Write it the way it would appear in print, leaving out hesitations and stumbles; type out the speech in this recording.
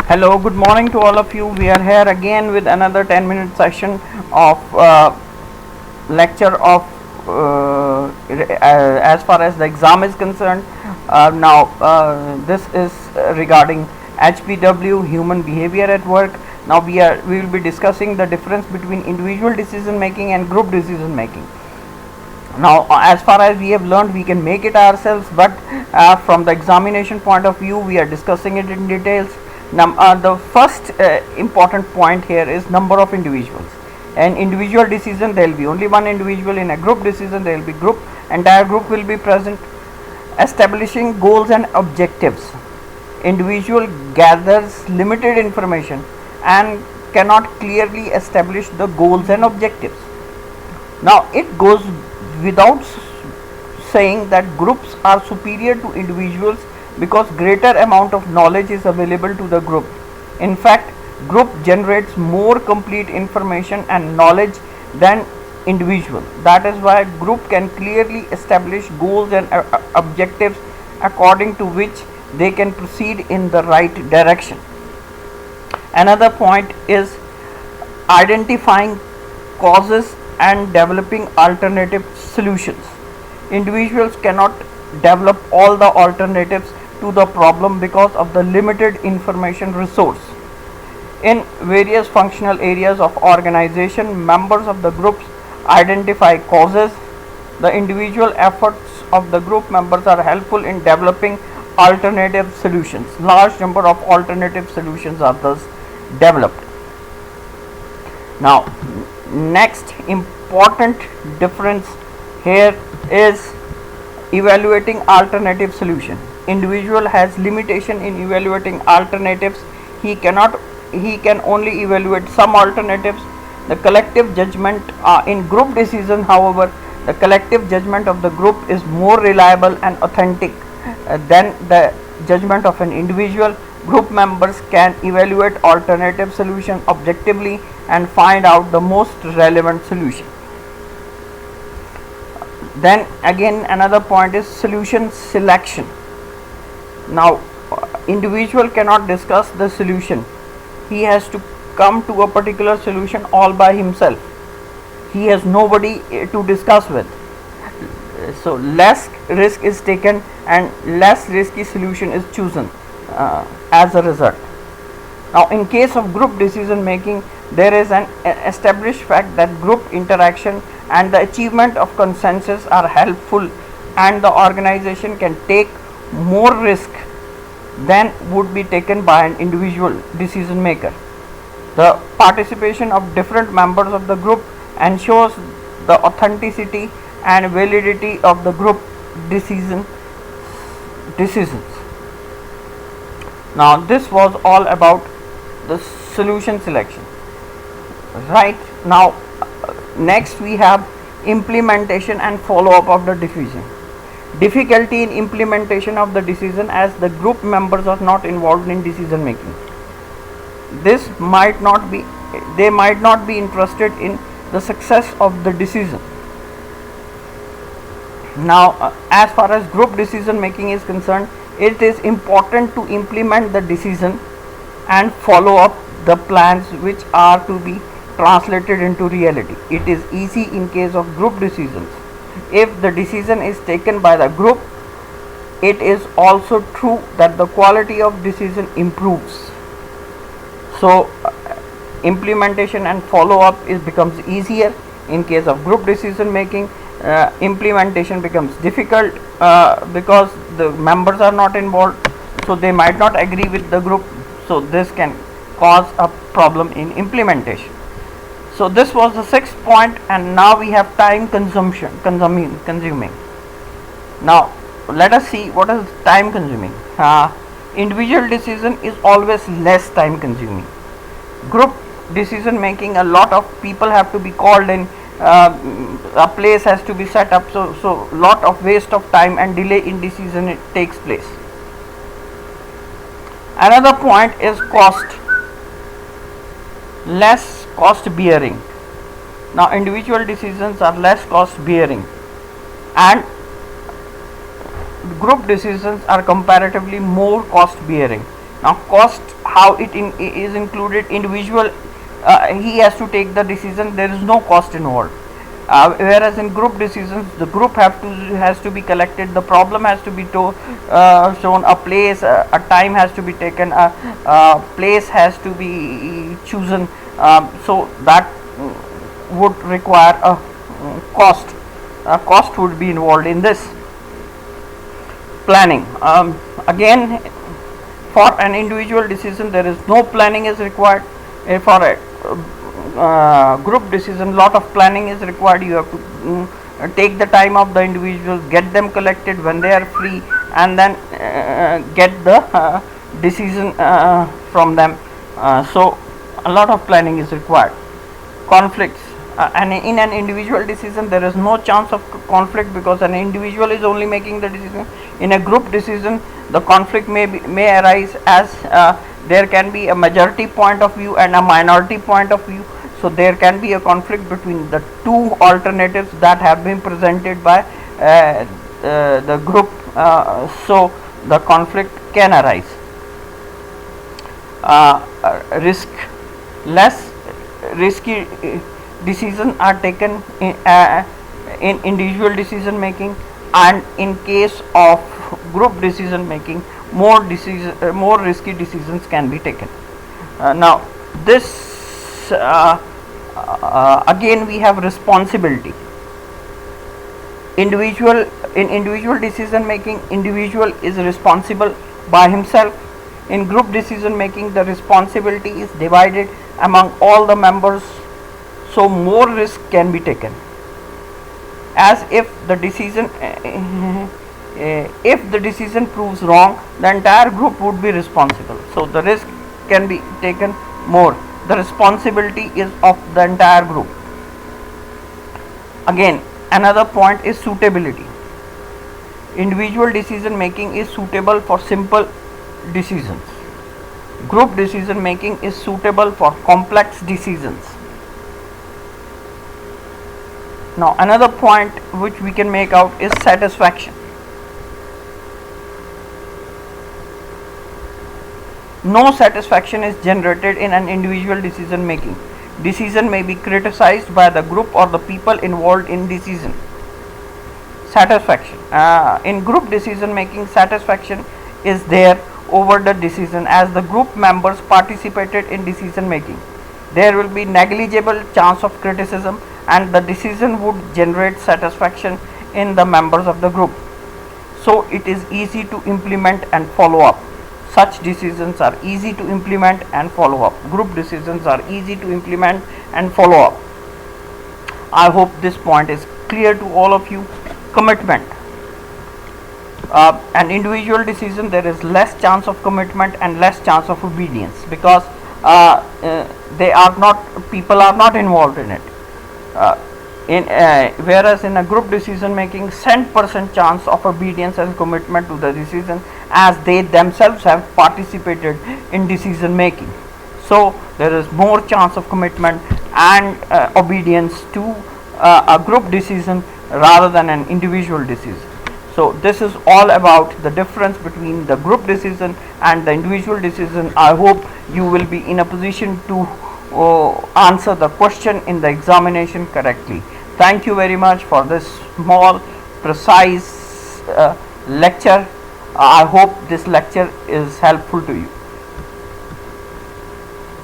Hello, good morning to all of you. We are here again with another 10-minute session of lecture of as far as the exam is concerned. This is regarding HBW, human behavior at work. Now we will be discussing the difference between individual decision making and group decision making. Now as far as we have learned, we can make it ourselves, but from the examination point of view, we are discussing it in details. The first important point here is number of individuals. An individual decision, there will be only one individual. In a group decision, there will be group, entire group will be present. Establishing goals and objectives. Individual gathers limited information and cannot clearly establish the goals and objectives. Now it goes without saying that groups are superior to individuals because greater amount of knowledge is available to the group. In fact, group generates more complete information and knowledge than individual. That is why group can clearly establish goals and objectives according to which they can proceed in the right direction. Another point is identifying causes and developing alternative solutions. Individuals cannot develop all the alternatives to the problem because of the limited information resource. In various functional areas of organization, members of the groups identify causes. The individual efforts of the group members are helpful in developing alternative solutions. Large number of alternative solutions are thus developed. Now, next important difference here is evaluating alternative solution. Individual has limitation in evaluating alternatives. He can only evaluate some alternatives. The collective judgment in group decision, however, the collective judgment of the group is more reliable and authentic than the judgment of an individual. Group members can evaluate alternative solution objectively and find out the most relevant solution. Then again, another point is solution selection. Now, individual cannot discuss the solution. He has to come to a particular solution all by himself. He has nobody to discuss with. So less risk is taken and less risky solution is chosen as a result. Now, in case of group decision making, there is an established fact that group interaction and the achievement of consensus are helpful, and the organization can take more risk than would be taken by an individual decision maker. The participation of different members of the group ensures the authenticity and validity of the group decisions. Now this was all about the solution selection. Right now, next we have implementation and follow-up of the decision. Difficulty in implementation of the decision, as the group members are not involved in decision making. They might not be interested in the success of the decision. Now, as far as group decision making is concerned, it is important to implement the decision and follow up the plans which are to be translated into reality. It is easy in case of group decisions. If the decision is taken by the group, it is also true that the quality of decision improves. So implementation and follow up becomes easier in case of group decision making. Implementation becomes difficult because the members are not involved, so they might not agree with the group, so this can cause a problem in implementation. So this was the sixth point, and now we have time consuming. Now let us see what is time consuming. Individual decision is always less time consuming. Group decision making, a lot of people have to be called in, a place has to be set up, so lot of waste of time and delay in decision it takes place. Another point is cost. Less cost bearing. Now individual decisions are less cost bearing, and group decisions are comparatively more cost bearing. Now cost, how it is included. Individual, he has to take the decision, there is no cost involved. Whereas in group decisions, the group has to be collected, the problem has to be shown, a place, a time has to be taken, a place has to be chosen. So that would require a cost. A cost would be involved in this. Planning, again, for an individual decision there is no planning is required. For a group decision, lot of planning is required. You have to take the time of the individuals, get them collected when they are free, and then get the decision from them. So a lot of planning is required. Conflicts, and in an individual decision there is no chance of conflict, because an individual is only making the decision. In a group decision, the conflict may arise, as there can be a majority point of view and a minority point of view. So there can be a conflict between the two alternatives that have been presented by the group. So the conflict can arise. Risk, less risky decisions are taken in individual decision making, and in case of group decision making, more risky decisions can be taken. Now this again we have responsibility. In individual decision making, individual is responsible by himself. In group decision making, the responsibility is divided among all the members, so more risk can be taken. As if the decision proves wrong, the entire group would be responsible. So the risk can be taken more. The responsibility is of the entire group. Again, another point is suitability. Individual decision making is suitable for simple decisions. Group decision making is suitable for complex decisions. Now another point which we can make out is satisfaction. No satisfaction is generated in an individual decision making. Decision may be criticized by the group or the people involved in decision. Satisfaction, in group decision making, satisfaction is there over the decision, as the group members participated in decision making. There will be negligible chance of criticism, and the decision would generate satisfaction in the members of the group. So it is easy to implement and follow up. Such decisions are easy to implement and follow up. Group decisions are easy to implement and follow up. I hope this point is clear to all of you. Commitment. An individual decision, there is less chance of commitment and less chance of obedience, because people are not involved in it. Whereas in a group decision making, 100% chance of obedience and commitment to the decision, as they themselves have participated in decision making. So there is more chance of commitment and obedience to a group decision rather than an individual decision. So this is all about the difference between the group decision and the individual decision. I hope you will be in a position to answer the question in the examination correctly. Thank you very much for this small, precise lecture. I hope this lecture is helpful to you.